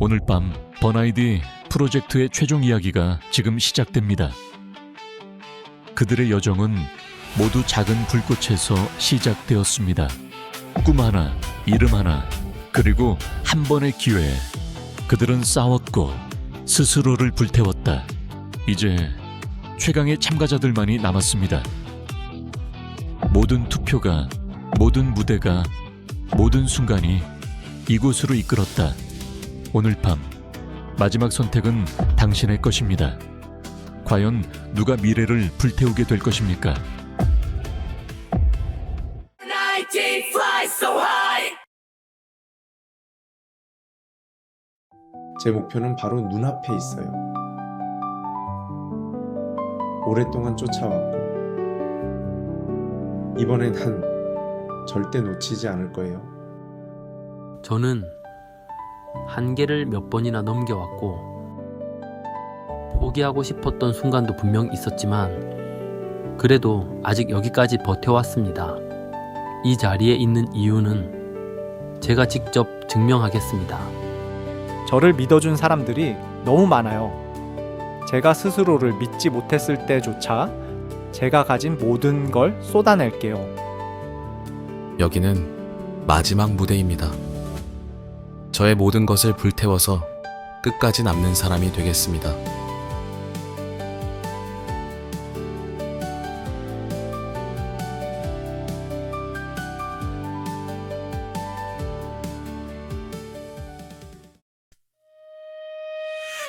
오늘 밤 버나이디 프로젝트의 최종 이야기가 지금 시작됩니다. 그들의 여정은 모두 작은 불꽃에서 시작되었습니다. 꿈 하나, 이름 하나, 그리고 한 번의 기회에 그들은 싸웠고 스스로를 불태웠다. 이제 최강의 참가자들만이 남았습니다. 모든 투표가, 모든 무대가, 모든 순간이 이곳으로 이끌었다. 오늘 밤 마지막 선택은 당신의 것입니다. 과연 누가 미래를 불태우게 될 것입니까? 제 목표는 바로 눈앞에 있어요. 오랫동안 쫓아왔고 이번엔 절대 놓치지 않을 거예요. 저는 한계를 몇 번이나 넘겨왔고 포기하고 싶었던 순간도 분명 있었지만 그래도 아직 여기까지 버텨왔습니다. 이 자리에 있는 이유는 제가 직접 증명하겠습니다. 저를 믿어준 사람들이 너무 많아요. 제가 스스로를 믿지 못했을 때조차 제가 가진 모든 걸 쏟아낼게요. 여기는 마지막 무대입니다. 저의 모든 것을 불태워서 끝까지 남는 사람이 되겠습니다.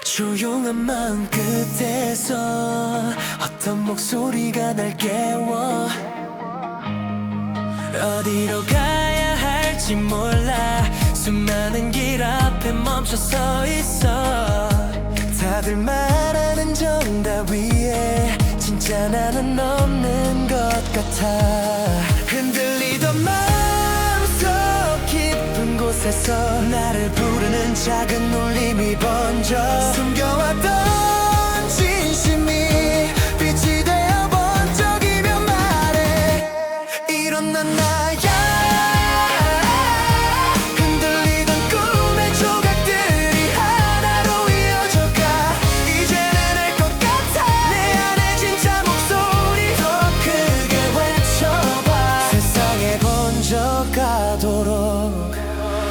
조용한 마음 끝에서 어떤 목소리가 날 깨워 어디로 가야 할지 몰라 수많은 길 앞에 멈춰 서 있어 다들 말하는 정답 위에 진짜 나는 없는 것 같아 흔들리던 마음속 깊은 곳에서 나를 부르는 작은 울림이 번져 숨겨왔던 진심이 빛이 되어 번쩍이며 말해 이런 난 나야 흔들리던 꿈의 조각들이 하나로 이어져가 이제는 알 것 같아 내 안에 진짜 목소리 더 크게 외쳐봐 세상에 번져가도록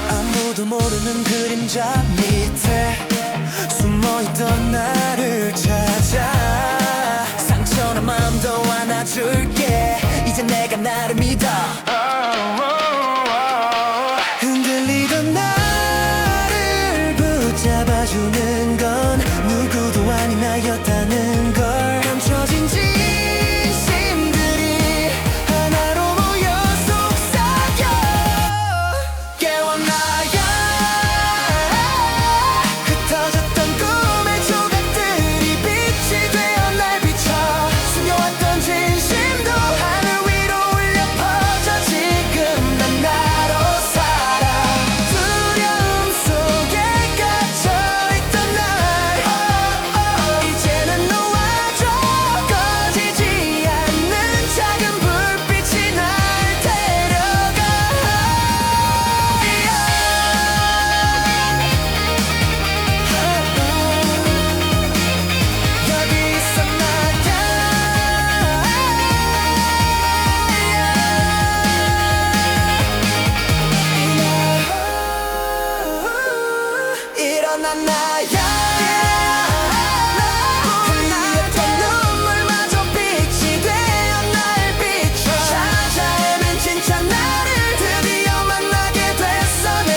아무도 모르는 그림자 밑에 숨어있던 나를 찾아 상처난 마음도 안아줄게 이제 내가 나를 믿어 흔들리던 나를 붙잡아주는 건 누구도 아닌 나였다는 걸 감춰진 진심들이 하나로 모여 속삭여 깨워 나야 흩어졌던 꿈의 조각들이 빛이 되어 날 비춰 숨겨왔던 진심도 하늘 위로 울려 퍼져 지금 난 나로 살아 두려움 속에 갇혀있던 날 이제는 놓아줘 꺼지지 않는 작은 불빛이 날 데려가 여기 있어 나야 일어나 나야 흘렸던 눈물마저 빛이 되어 날 비춰 찾아 헤맨 진짜 나를 드디어 만나게 됐어 내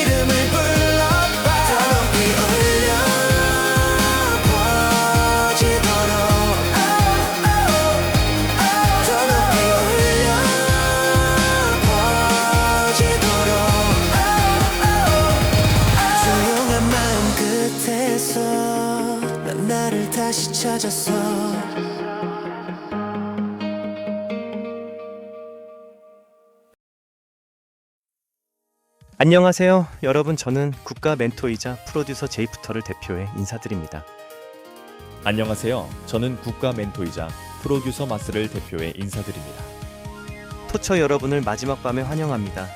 이름을 불러봐 더 높이 울려 퍼지도록 더 높이 울려 퍼지도록 조용한 마음 끝에서 난 나를 다시 찾았어 안녕하세요. 여러분, 저는 국가 멘토이자 프로듀서 제이프터를 대표해 인사드립니다. 안녕하세요. 저는 국가 멘토이자 프로듀서 마스를 대표해 인사드립니다. 토처 여러분을 마지막 밤에 환영합니다.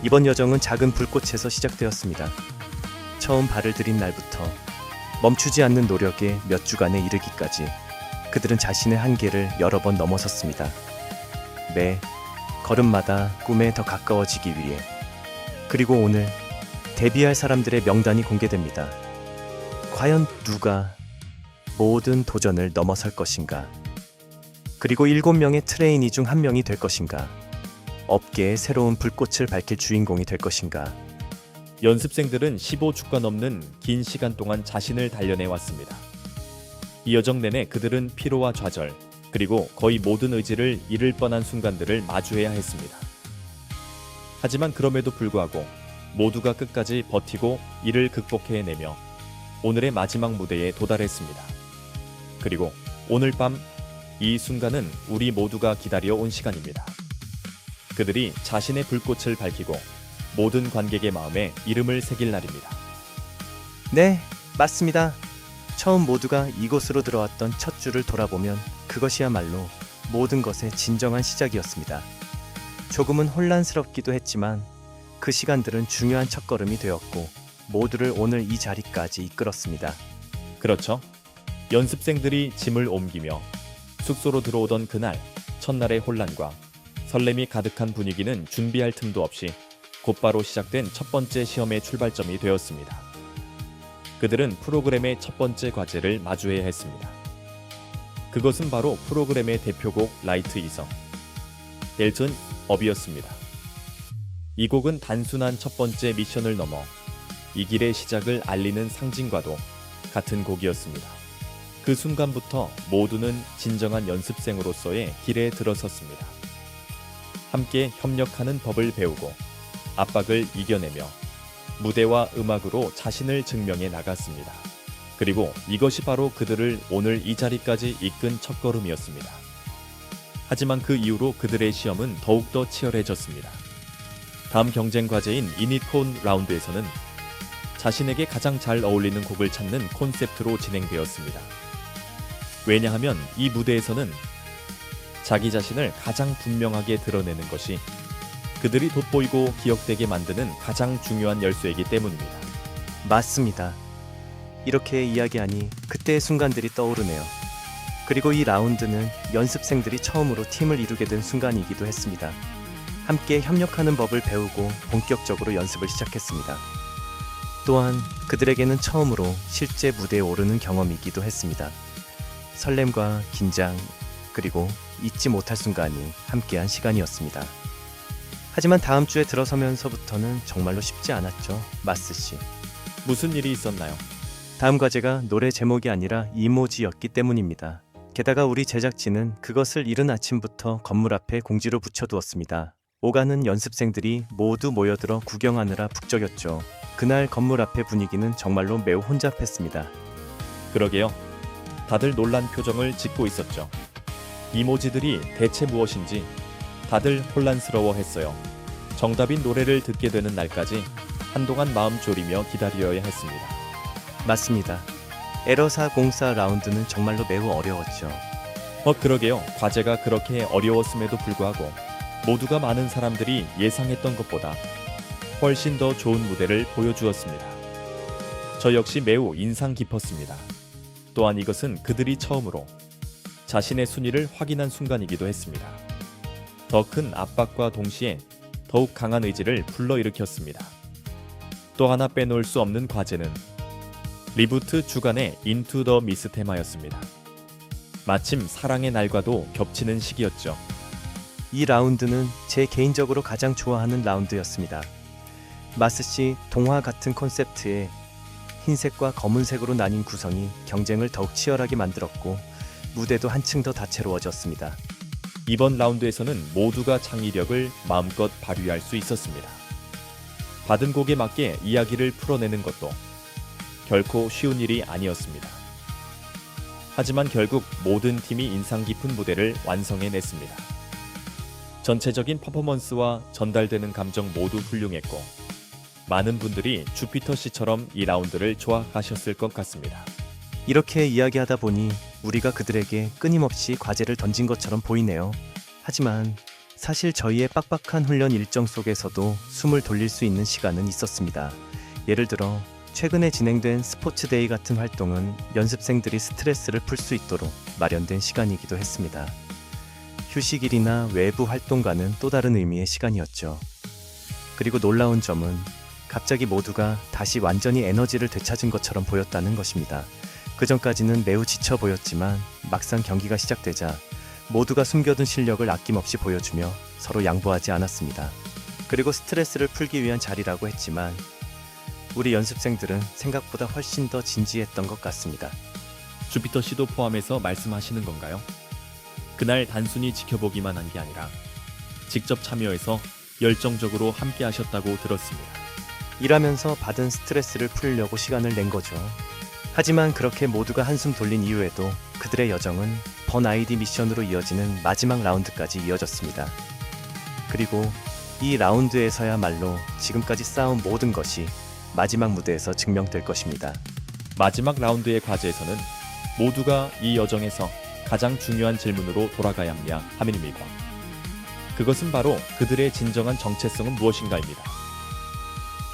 이번 여정은 작은 불꽃에서 시작되었습니다. 처음 발을 들인 날부터 멈추지 않는 노력에 몇 주간에 이르기까지 그들은 자신의 한계를 여러 번 넘어섰습니다. 매 걸음마다 꿈에 더 가까워지기 위해. 그리고 오늘 데뷔할 사람들의 명단이 공개됩니다. 과연 누가 모든 도전을 넘어설 것인가? 그리고 7명의 트레이니 중 한 명이 될 것인가? 업계의 새로운 불꽃을 밝힐 주인공이 될 것인가? 연습생들은 15주가 넘는 긴 시간 동안 자신을 단련해 왔습니다. 이 여정 내내 그들은 피로와 좌절, 그리고 거의 모든 의지를 잃을 뻔한 순간들을 마주해야 했습니다. 하지만 그럼에도 불구하고 모두가 끝까지 버티고 이를 극복해내며 오늘의 마지막 무대에 도달했습니다. 그리고 오늘 밤 이 순간은 우리 모두가 기다려 온 시간입니다. 그들이 자신의 불꽃을 밝히고 모든 관객의 마음에 이름을 새길 날입니다. 네, 맞습니다. 처음 모두가 이곳으로 들어왔던 첫 주를 돌아보면 그것이야말로 모든 것의 진정한 시작이었습니다. 조금은 혼란스럽기도 했지만 그 시간들은 중요한 첫걸음이 되었고 모두를 오늘 이 자리까지 이끌었습니다. 그렇죠. 연습생들이 짐을 옮기며 숙소로 들어오던 그날, 첫날의 혼란과 설렘이 가득한 분위기는 준비할 틈도 없이 곧바로 시작된 첫 번째 시험의 출발점이 되었습니다. 그들은 프로그램의 첫 번째 과제를 마주해야 했습니다. 그것은 바로 프로그램의 대표곡 라이트 이성, 델튼 업이었습니다. 이 곡은 단순한 첫 번째 미션을 넘어 이 길의 시작을 알리는 상징과도 같은 곡이었습니다. 그 순간부터 모두는 진정한 연습생으로서의 길에 들어섰습니다. 함께 협력하는 법을 배우고 압박을 이겨내며 무대와 음악으로 자신을 증명해 나갔습니다. 그리고 이것이 바로 그들을 오늘 이 자리까지 이끈 첫걸음이었습니다. 하지만 그 이후로 그들의 시험은 더욱더 치열해졌습니다. 다음 경쟁 과제인 이니콘 라운드에서는 자신에게 가장 잘 어울리는 곡을 찾는 콘셉트로 진행되었습니다. 왜냐하면 이 무대에서는 자기 자신을 가장 분명하게 드러내는 것이 그들이 돋보이고 기억되게 만드는 가장 중요한 열쇠이기 때문입니다. 맞습니다. 이렇게 이야기하니 그때의 순간들이 떠오르네요. 그리고 이 라운드는 연습생들이 처음으로 팀을 이루게 된 순간이기도 했습니다. 함께 협력하는 법을 배우고 본격적으로 연습을 시작했습니다. 또한 그들에게는 처음으로 실제 무대에 오르는 경험이기도 했습니다. 설렘과 긴장, 그리고 잊지 못할 순간이 함께한 시간이었습니다. 하지만 다음 주에 들어서면서부터는 정말로 쉽지 않았죠, 마스 씨. 무슨 일이 있었나요? 다음 과제가 노래 제목이 아니라 이모지였기 때문입니다. 게다가 우리 제작진은 그것을 이른 아침부터 건물 앞에 공지로 붙여두었습니다. 오가는 연습생들이 모두 모여들어 구경하느라 북적였죠. 그날 건물 앞의 분위기는 정말로 매우 혼잡했습니다. 그러게요. 다들 놀란 표정을 짓고 있었죠. 이모지들이 대체 무엇인지 다들 혼란스러워했어요. 정답인 노래를 듣게 되는 날까지 한동안 마음 졸이며 기다려야 했습니다. 맞습니다. 에러사 공사 라운드는 정말로 매우 어려웠죠. 그러게요. 과제가 그렇게 어려웠음에도 불구하고 모두가 많은 사람들이 예상했던 것보다 훨씬 더 좋은 무대를 보여주었습니다. 저 역시 매우 인상 깊었습니다. 또한 이것은 그들이 처음으로 자신의 순위를 확인한 순간이기도 했습니다. 더 큰 압박과 동시에 더욱 강한 의지를 불러일으켰습니다. 또 하나 빼놓을 수 없는 과제는 리부트 주간의 인투 더 미스 테마였습니다. 마침 사랑의 날과도 겹치는 시기였죠. 이 라운드는 제 개인적으로 가장 좋아하는 라운드였습니다. 마스씨 동화 같은 콘셉트에 흰색과 검은색으로 나뉜 구성이 경쟁을 더욱 치열하게 만들었고 무대도 한층 더 다채로워졌습니다. 이번 라운드에서는 모두가 창의력을 마음껏 발휘할 수 있었습니다. 받은 곡에 맞게 이야기를 풀어내는 것도 결코 쉬운 일이 아니었습니다. 하지만 결국 모든 팀이 인상 깊은 무대를 완성해냈습니다. 전체적인 퍼포먼스와 전달되는 감정 모두 훌륭했고 많은 분들이 주피터 씨처럼 이 라운드를 좋아하셨을 것 같습니다. 이렇게 이야기하다 보니 우리가 그들에게 끊임없이 과제를 던진 것처럼 보이네요. 하지만 사실 저희의 빡빡한 훈련 일정 속에서도 숨을 돌릴 수 있는 시간은 있었습니다. 예를 들어 최근에 진행된 스포츠데이 같은 활동은 연습생들이 스트레스를 풀 수 있도록 마련된 시간이기도 했습니다. 휴식일이나 외부 활동과는 또 다른 의미의 시간이었죠. 그리고 놀라운 점은 갑자기 모두가 다시 완전히 에너지를 되찾은 것처럼 보였다는 것입니다. 그전까지는 매우 지쳐 보였지만 막상 경기가 시작되자 모두가 숨겨둔 실력을 아낌없이 보여주며 서로 양보하지 않았습니다. 그리고 스트레스를 풀기 위한 자리라고 했지만 우리 연습생들은 생각보다 훨씬 더 진지했던 것 같습니다. 주피터 씨도 포함해서 말씀하시는 건가요? 그날 단순히 지켜보기만 한 게 아니라 직접 참여해서 열정적으로 함께 하셨다고 들었습니다. 일하면서 받은 스트레스를 풀려고 시간을 낸 거죠. 하지만 그렇게 모두가 한숨 돌린 이후에도 그들의 여정은 번 아이디 미션으로 이어지는 마지막 라운드까지 이어졌습니다. 그리고 이 라운드에서야말로 지금까지 쌓은 모든 것이 마지막 무대에서 증명될 것입니다. 마지막 라운드의 과제에서는 모두가 이 여정에서 가장 중요한 질문으로 돌아가야 함입니다. 그것은 바로 그들의 진정한 정체성은 무엇인가입니다.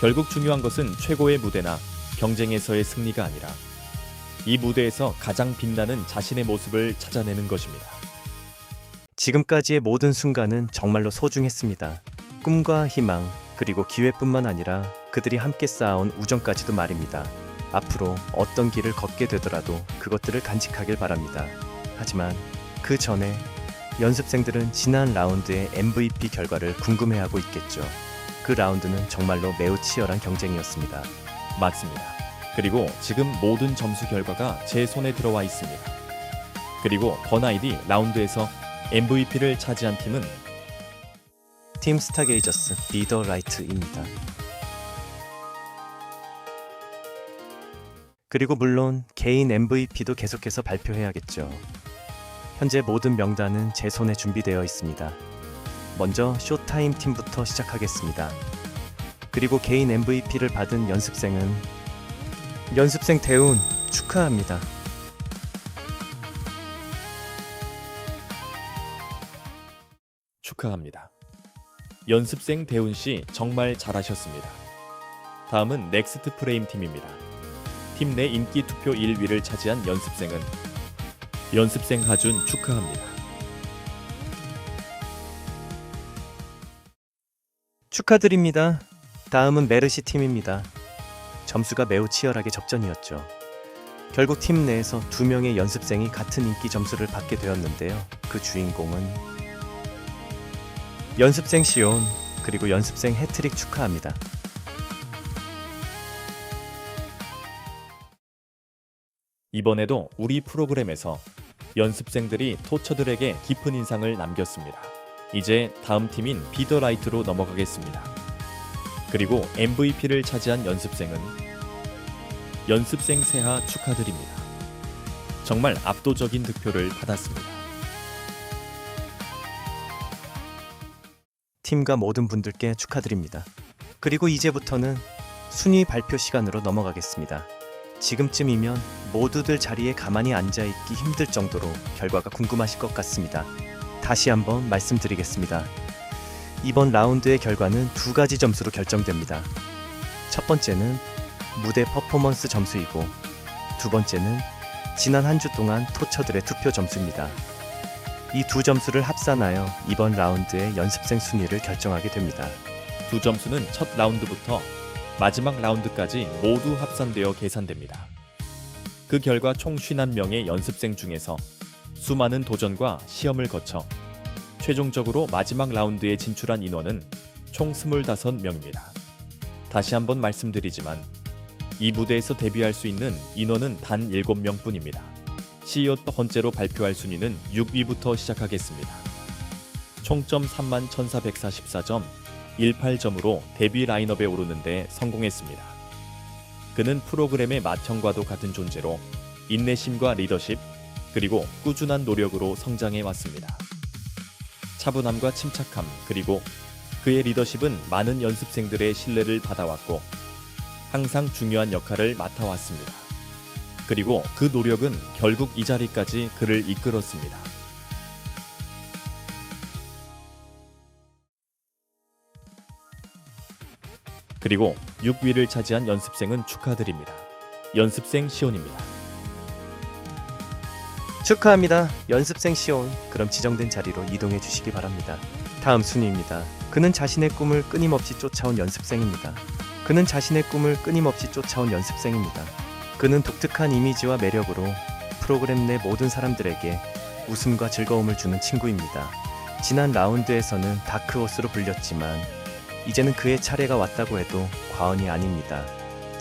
결국 중요한 것은 최고의 무대나 경쟁에서의 승리가 아니라 이 무대에서 가장 빛나는 자신의 모습을 찾아내는 것입니다. 지금까지의 모든 순간은 정말로 소중했습니다. 꿈과 희망, 그리고 기회뿐만 아니라 그들이 함께 쌓아온 우정까지도 말입니다. 앞으로 어떤 길을 걷게 되더라도 그것들을 간직하길 바랍니다. 하지만 그 전에 연습생들은 지난 라운드의 MVP 결과를 궁금해하고 있겠죠. 그 라운드는 정말로 매우 치열한 경쟁이었습니다. 맞습니다. 그리고 지금 모든 점수 결과가 제 손에 들어와 있습니다. 그리고 버나이디 라운드에서 MVP를 차지한 팀은 팀 스타게이저스 리더 라이트입니다. 그리고 물론 개인 MVP도 계속해서 발표해야겠죠. 현재 모든 명단은 제 손에 준비되어 있습니다. 먼저 쇼타임 팀부터 시작하겠습니다. 그리고 개인 MVP를 받은 연습생 대운 축하합니다. 축하합니다. 연습생 대훈 씨 정말 잘하셨습니다. 다음은 넥스트 프레임 팀입니다. 팀 내 인기 투표 1위를 차지한 연습생 하준 축하합니다. 축하드립니다. 다음은 메르시 팀입니다. 점수가 매우 치열하게 접전이었죠. 결국 팀 내에서 2명의 연습생이 같은 인기 점수를 받게 되었는데요. 그 주인공은 연습생 시온, 그리고 연습생 해트릭 축하합니다. 이번에도 우리 프로그램에서 연습생들이 토처들에게 깊은 인상을 남겼습니다. 이제 다음 팀인 비더라이트로 넘어가겠습니다. 그리고 MVP를 차지한 연습생 세하 축하드립니다. 정말 압도적인 득표를 받았습니다. 팀과 모든 분들께 축하드립니다. 그리고 이제부터는 순위 발표 시간으로 넘어가겠습니다. 지금쯤이면 모두들 자리에 가만히 앉아있기 힘들 정도로 결과가 궁금하실 것 같습니다. 다시 한번 말씀드리겠습니다. 이번 라운드의 결과는 2가지 점수로 결정됩니다. 첫 번째는 무대 퍼포먼스 점수이고, 두 번째는 지난 한 주 동안 토처들의 투표 점수입니다. 이 두 점수를 합산하여 이번 라운드의 연습생 순위를 결정하게 됩니다. 두 점수는 첫 라운드부터 마지막 라운드까지 모두 합산되어 계산됩니다. 그 결과 총 51명의 연습생 중에서 수많은 도전과 시험을 거쳐 최종적으로 마지막 라운드에 진출한 인원은 총 25명입니다. 다시 한번 말씀드리지만 이 무대에서 데뷔할 수 있는 인원은 단 7명뿐입니다. 첫 번째로 발표할 순위는 6위부터 시작하겠습니다. 총점 31,444.18점으로 데뷔 라인업에 오르는 데 성공했습니다. 그는 프로그램의 맏형과도 같은 존재로 인내심과 리더십, 그리고 꾸준한 노력으로 성장해 왔습니다. 차분함과 침착함, 그리고 그의 리더십은 많은 연습생들의 신뢰를 받아왔고 항상 중요한 역할을 맡아왔습니다. 그리고 그 노력은 결국 이 자리까지 그를 이끌었습니다. 그리고 6위를 차지한 연습생은 축하드립니다. 연습생 시온입니다. 축하합니다. 연습생 시온. 그럼 지정된 자리로 이동해 주시기 바랍니다. 다음 순위입니다. 그는 자신의 꿈을 끊임없이 쫓아온 연습생입니다. 그는 독특한 이미지와 매력으로 프로그램 내 모든 사람들에게 웃음과 즐거움을 주는 친구입니다. 지난 라운드에서는 다크호스로 불렸지만 이제는 그의 차례가 왔다고 해도 과언이 아닙니다.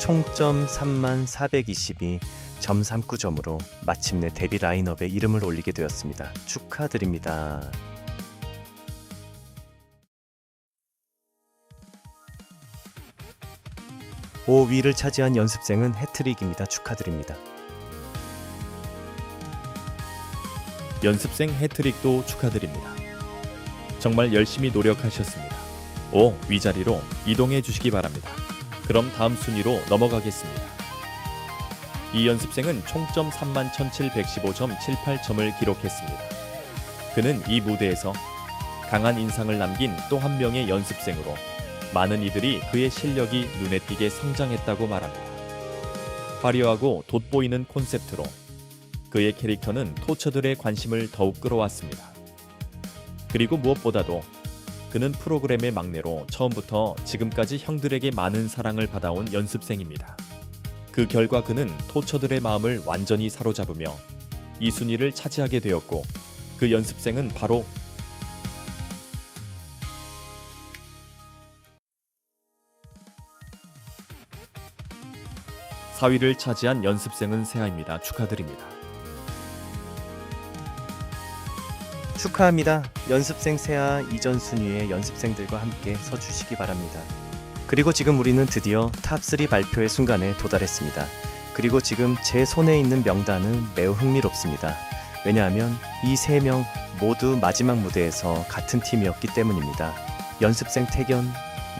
총점 3422.39점으로 마침내 데뷔 라인업에 이름을 올리게 되었습니다. 축하드립니다. (5위를) 차지한 연습생은 해트릭입니다. 축하드립니다. 연습생 해트릭도 축하드립니다. 정말 열심히 노력하셨습니다. 5위 자리로 이동해 주시기 바랍니다. 그럼 다음 순위로 넘어가겠습니다. 이 연습생은 총점 31,715.78점을 기록했습니다. 그는 이 무대에서 강한 인상을 남긴 또 한 명의 연습생으로 많은 이들이 그의 실력이 눈에 띄게 성장했다고 말합니다. 화려하고 돋보이는 콘셉트로 그의 캐릭터는 토처들의 관심을 더욱 끌어왔습니다. 그리고 무엇보다도 그는 프로그램의 막내로 처음부터 지금까지 형들에게 많은 사랑을 받아온 연습생입니다. 그 결과 그는 토처들의 마음을 완전히 사로잡으며 이 순위를 차지하게 되었고, 그 연습생은 바로 4위를 차지한 연습생은 세아입니다. 축하드립니다. 축하합니다. 연습생 세아. 이전 순위의 연습생들과 함께 서주시기 바랍니다. 그리고 지금 우리는 드디어 탑3 발표의 순간에 도달했습니다. 그리고 지금 제 손에 있는 명단은 매우 흥미롭습니다. 왜냐하면 이 3명 모두 마지막 무대에서 같은 팀이었기 때문입니다. 연습생 태견,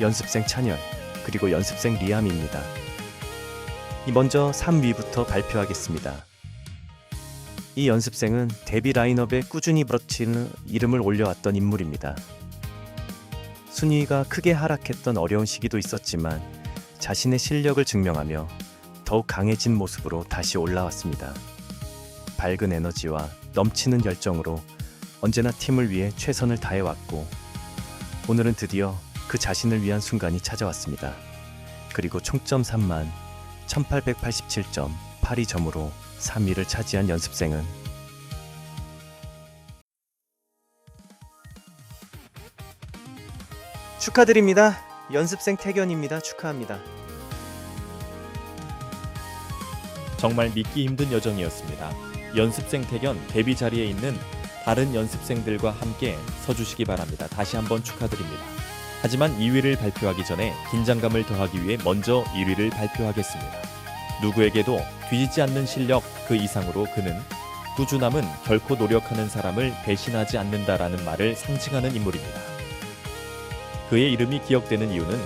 연습생 찬열, 그리고 연습생 리암입니다. 먼저 3위부터 발표하겠습니다. 이 연습생은 데뷔 라인업에 꾸준히 버티는 이름을 올려왔던 인물입니다. 순위가 크게 하락했던 어려운 시기도 있었지만 자신의 실력을 증명하며 더욱 강해진 모습으로 다시 올라왔습니다. 밝은 에너지와 넘치는 열정으로 언제나 팀을 위해 최선을 다해왔고, 오늘은 드디어 그 자신을 위한 순간이 찾아왔습니다. 그리고 총점 31,887.82점으로 3위를 차지한 연습생은 축하드립니다. 연습생 태견입니다. 축하합니다. 정말 믿기 힘든 여정이었습니다. 연습생 태견 데뷔 자리에 있는 다른 연습생들과 함께 서주시기 바랍니다. 다시 한번 축하드립니다. 하지만 2위를 발표하기 전에 긴장감을 더하기 위해 먼저 1위를 발표하겠습니다. 누구에게도 뒤지지 않는 실력 그 이상으로 그는 꾸준함은 결코 노력하는 사람을 배신하지 않는다라는 말을 상징하는 인물입니다. 그의 이름이 기억되는 이유는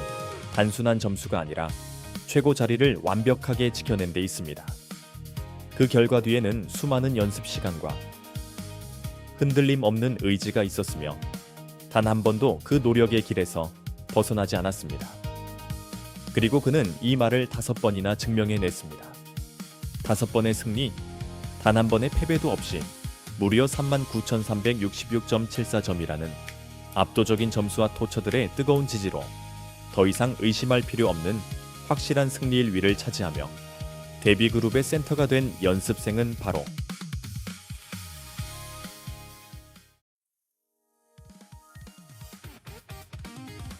단순한 점수가 아니라 최고 자리를 완벽하게 지켜낸 데 있습니다. 그 결과 뒤에는 수많은 연습 시간과 흔들림 없는 의지가 있었으며 단 한 번도 그 노력의 길에서 벗어나지 않았습니다. 그리고 그는 이 말을 5번이나 증명해냈습니다. 5번의 승리, 단 한 번의 패배도 없이 무려 39,366.74점이라는 압도적인 점수와 토처들의 뜨거운 지지로 더 이상 의심할 필요 없는 확실한 승리의 위를 차지하며 데뷔 그룹의 센터가 된 연습생은 바로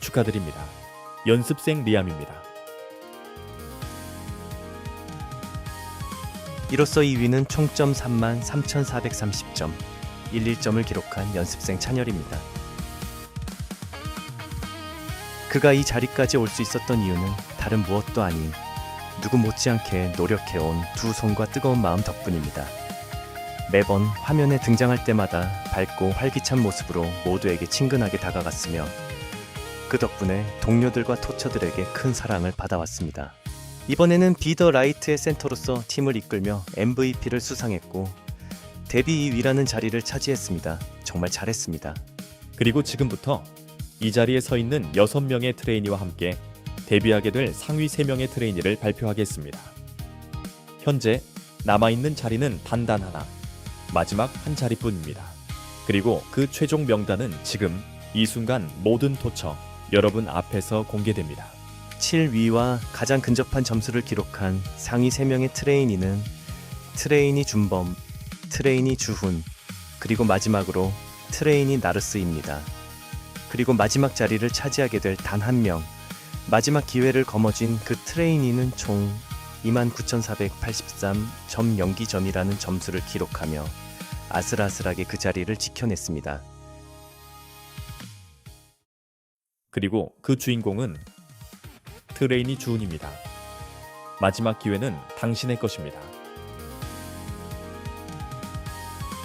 축하드립니다. 연습생 리암입니다. 이로써 2위는 총점 33,430.11점을 기록한 연습생 찬열입니다. 그가 이 자리까지 올 수 있었던 이유는 다른 무엇도 아닌 누구 못지않게 노력해온 두 손과 뜨거운 마음 덕분입니다. 매번 화면에 등장할 때마다 밝고 활기찬 모습으로 모두에게 친근하게 다가갔으며 그 덕분에 동료들과 토처들에게 큰 사랑을 받아왔습니다. 이번에는 비 더 라이트의 센터로서 팀을 이끌며 MVP를 수상했고 데뷔 2위라는 자리를 차지했습니다. 정말 잘했습니다. 그리고 지금부터 이 자리에 서 있는 6명의 트레이니와 함께 데뷔하게 될 상위 3명의 트레이니를 발표하겠습니다. 현재 남아있는 자리는 단단 하나, 마지막 한 자리뿐입니다. 그리고 그 최종 명단은 지금 이 순간 모든 토처 여러분 앞에서 공개됩니다. 7위와 가장 근접한 점수를 기록한 상위 3명의 트레이니는 트레이니 준범, 트레이니 주훈, 그리고 마지막으로 트레이니 나르스입니다. 그리고 마지막 자리를 차지하게 될 단 한 명, 마지막 기회를 거머쥔 그 트레이니는 총 29,483.0기점이라는 점수를 기록하며 아슬아슬하게 그 자리를 지켜냈습니다. 그리고 그 주인공은 트레이니 주훈입니다. 마지막 기회는 당신의 것입니다.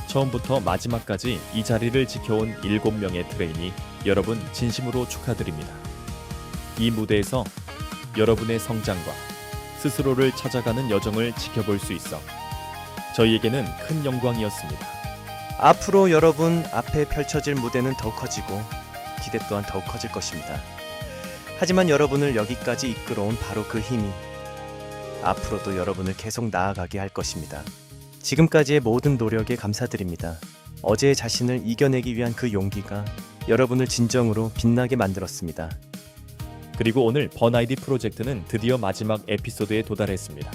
처음부터 마지막까지 이 자리를 지켜온 7명의 트레이니 여러분 진심으로 축하드립니다. 이 무대에서 여러분의 성장과 스스로를 찾아가는 여정을 지켜볼 수 있어 저희에게는 큰 영광이었습니다. 앞으로 여러분 앞에 펼쳐질 무대는 더 커지고 기대 또한 더욱 커질 것입니다. 하지만 여러분을 여기까지 이끌어온 바로 그 힘이 앞으로도 여러분을 계속 나아가게 할 것입니다. 지금까지의 모든 노력에 감사드립니다. 어제의 자신을 이겨내기 위한 그 용기가 여러분을 진정으로 빛나게 만들었습니다. 그리고 오늘 번아이디 프로젝트는 드디어 마지막 에피소드에 도달했습니다.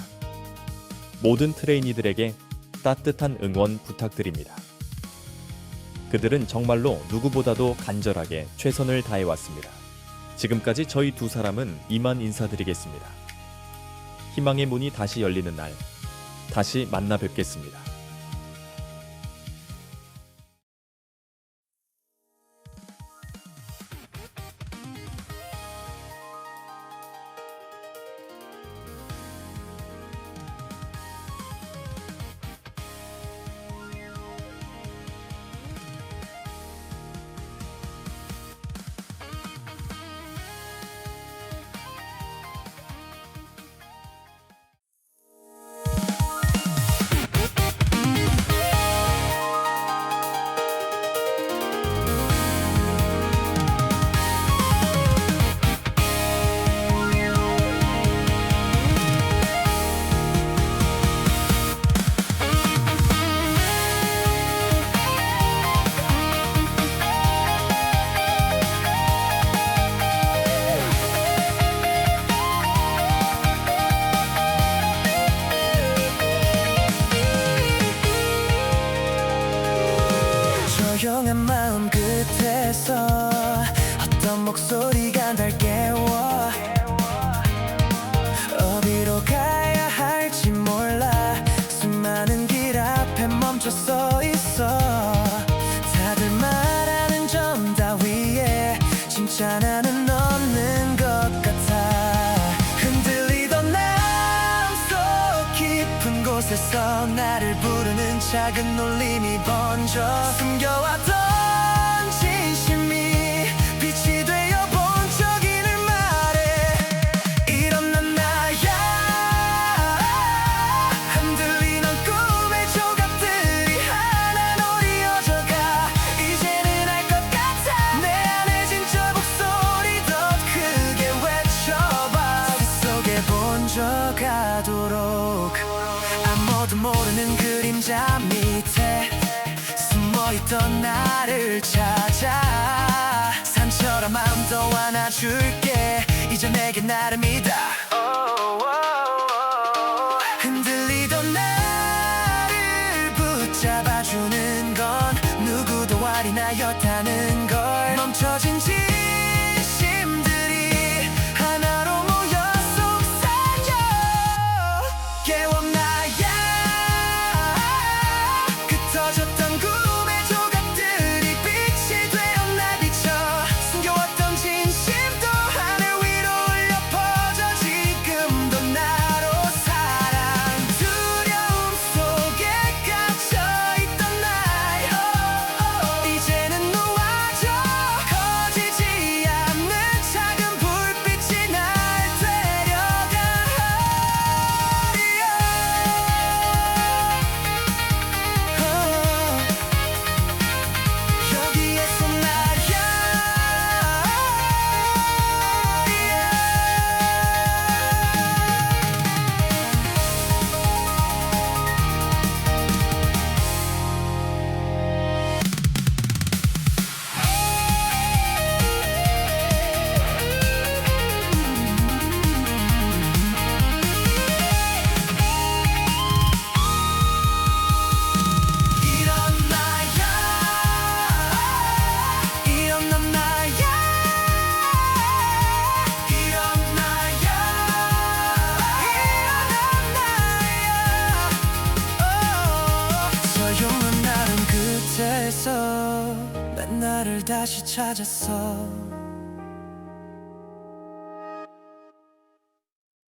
모든 트레이니들에게 따뜻한 응원 부탁드립니다. 그들은 정말로 누구보다도 간절하게 최선을 다해왔습니다. 지금까지 저희 두 사람은 이만 인사드리겠습니다. 희망의 문이 다시 열리는 날, 다시 만나 뵙겠습니다. 조용한 마음 끝에서 어떤 목소리가 날 깨워 어디로 가야 할지 몰라 수많은 길 앞에 멈춰 서 있어 다들 말하는 점 따위에 칭찬하는 없는 것 같아 흔들리던 마음속 깊은 곳에서 나를 부르는 작은 울림이 번져 숨겨왔던 진심이 빛이 되어 번쩍이는 말에 이런 난 나야 흔들리는 꿈의 조각들이 하나로 이어져가 이제는 알 것 같아 내 안에 진짜 목소리 더 크게 외쳐봐 속에 번져가도록 아무도 모르는 그림자 밑에 숨어있던 나를 찾아 산처럼 마음도 안아줄게 이제 내게 나름이다 흔들리던 나를 붙잡아주는 건 누구도 아닌 나였다는 걸 멈춰진 진심들이 하나로 모여 속삭여 깨워 나야 흩어졌던 꿈의 조각들이 빛이 되어 날 비춰 숨겨왔던 진심도 하늘 위로 울려 퍼져 지금도 나로 사랑 두려움 속에 갇혀있던 날 이제는 놓아줘 커지지 않는 작은 불빛이 날 데려가 나를 다시 찾았어.